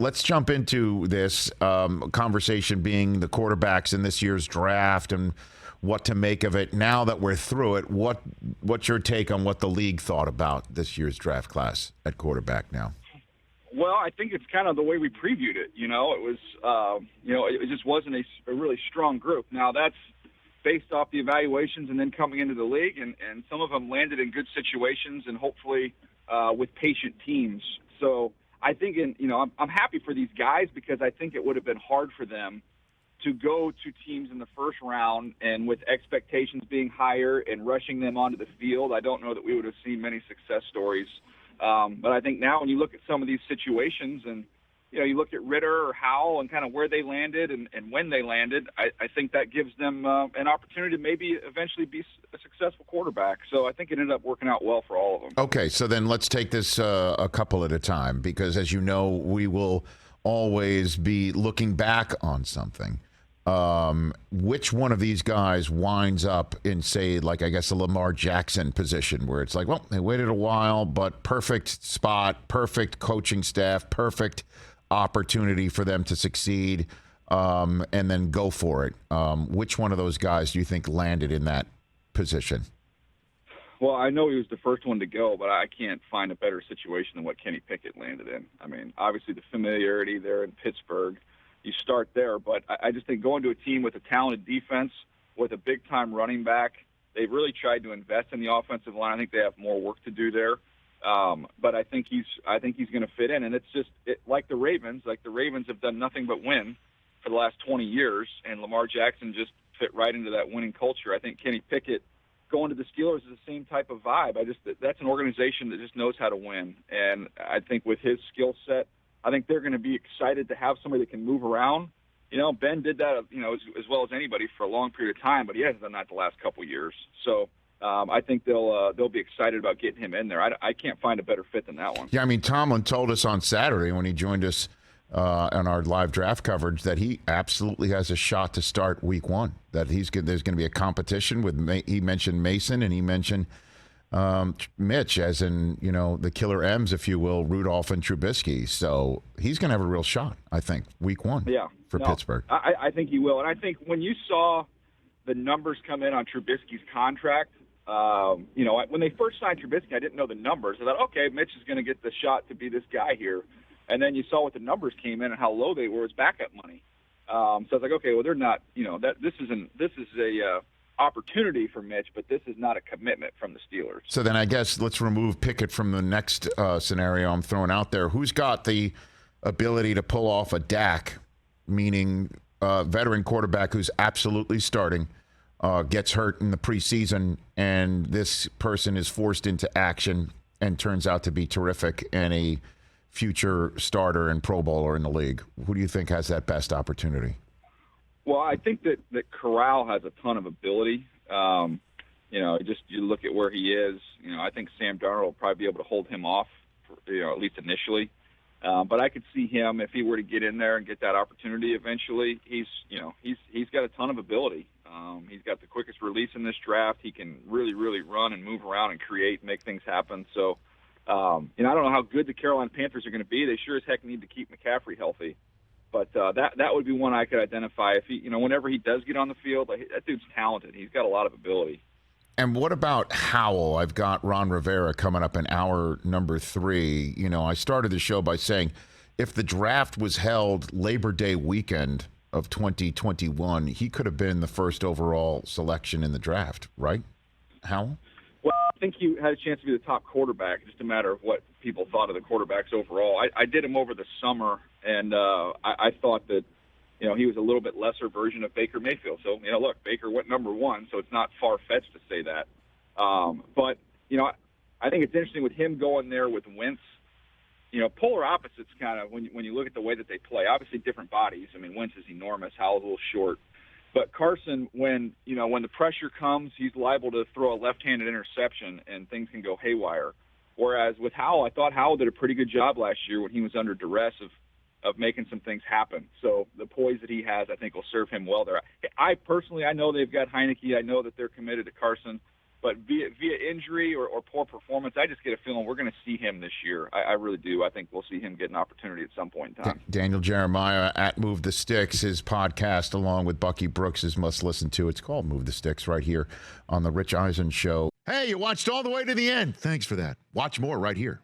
let's jump into this conversation being the quarterbacks in this year's draft and what to make of it. Now that we're through it, what's your take on what the league thought about this year's draft class at quarterback now? Well, I think it's kind of the way we previewed it. It was, it just wasn't a really strong group. Now, that's based off the evaluations and then coming into the league, and some of them landed in good situations and hopefully with patient teams. So I think, I'm happy for these guys because I think it would have been hard for them to go to teams in the first round and with expectations being higher and rushing them onto the field. I don't know that we would have seen many success stories. But I think now when you look at some of these situations and, you look at Ritter or Howell and kind of where they landed and when they landed, I think that gives them an opportunity to maybe eventually be a successful quarterback. So I think it ended up working out well for all of them. Okay, so then let's take this a couple at a time because, as you know, we will always be looking back on something. Which one of these guys winds up in, say, like, I guess, a Lamar Jackson position where it's like, well, they waited a while, but perfect spot, perfect coaching staff, perfect opportunity for them to succeed, and then go for it. Which one of those guys do you think landed in that position? Well, I know he was the first one to go, but I can't find a better situation than what Kenny Pickett landed in. I mean, obviously the familiarity there in Pittsburgh, you start there, but I just think going to a team with a talented defense, with a big-time running back, they've really tried to invest in the offensive line. I think they have more work to do there, but I think he's going to fit in. And it's just like the Ravens. Like the Ravens have done nothing but win for the last 20 years, and Lamar Jackson just fit right into that winning culture. I think Kenny Pickett going to the Steelers is the same type of vibe. That's an organization that just knows how to win, and I think with his skill set, I think they're going to be excited to have somebody that can move around. Ben did that, as well as anybody for a long period of time, but he hasn't done that the last couple of years. So I think they'll be excited about getting him in there. I can't find a better fit than that one. Yeah, I mean, Tomlin told us on Saturday when he joined us on our live draft coverage that he absolutely has a shot to start week one, that there's going to be a competition with, he mentioned Mason and he mentioned Mitch, as in, the killer M's, if you will, Rudolph and Trubisky. So he's going to have a real shot, I think, week one for Pittsburgh. I think he will. And I think when you saw the numbers come in on Trubisky's contract, when they first signed Trubisky, I didn't know the numbers. I thought, okay, Mitch is going to get the shot to be this guy here. And then you saw what the numbers came in and how low they were as backup money. So I was like, okay, well, they're not, this is a opportunity for Mitch, but this is not a commitment from the Steelers. So then I guess let's remove Pickett from the next scenario I'm throwing out there. Who's got the ability to pull off a Dak, meaning veteran quarterback who's absolutely starting, gets hurt in the preseason, and this person is forced into action and turns out to be terrific and a future starter and Pro Bowler in the league? Who do you think has that best opportunity? Well, I think that Corral has a ton of ability. You look at where he is. I think Sam Darnold will probably be able to hold him off, at least initially. But I could see him, if he were to get in there and get that opportunity eventually. He's got a ton of ability. He's got the quickest release in this draft. He can really, really run and move around and create, make things happen. So, I don't know how good the Carolina Panthers are going to be. They sure as heck need to keep McCaffrey healthy. But that would be one I could identify. If he, whenever he does get on the field, that dude's talented. He's got a lot of ability. And what about Howell? I've got Ron Rivera coming up in hour number 3. I started the show by saying if the draft was held Labor Day weekend of 2021, he could have been the first overall selection in the draft, right, Howell? Well, I think he had a chance to be the top quarterback, just a matter of what people thought of the quarterbacks overall. I did him over the summer, and I thought that, he was a little bit lesser version of Baker Mayfield. So, look, Baker went number 1, so it's not far-fetched to say that. But, I think it's interesting with him going there with Wentz. Polar opposites kind of when you look at the way that they play. Obviously, different bodies. I mean, Wentz is enormous. Howell's a little short. But Carson, when the pressure comes, he's liable to throw a left-handed interception and things can go haywire. Whereas with Howell, I thought Howell did a pretty good job last year when he was under duress of making some things happen. So the poise that he has, I think, will serve him well there. I know they've got Heineke. I know that they're committed to Carson. But via injury or poor performance, I just get a feeling we're going to see him this year. I really do. I think we'll see him get an opportunity at some point in time. Daniel Jeremiah at Move the Sticks, his podcast along with Bucky Brooks is must listen to. It's called Move the Sticks right here on the Rich Eisen Show. Hey, you watched all the way to the end. Thanks for that. Watch more right here.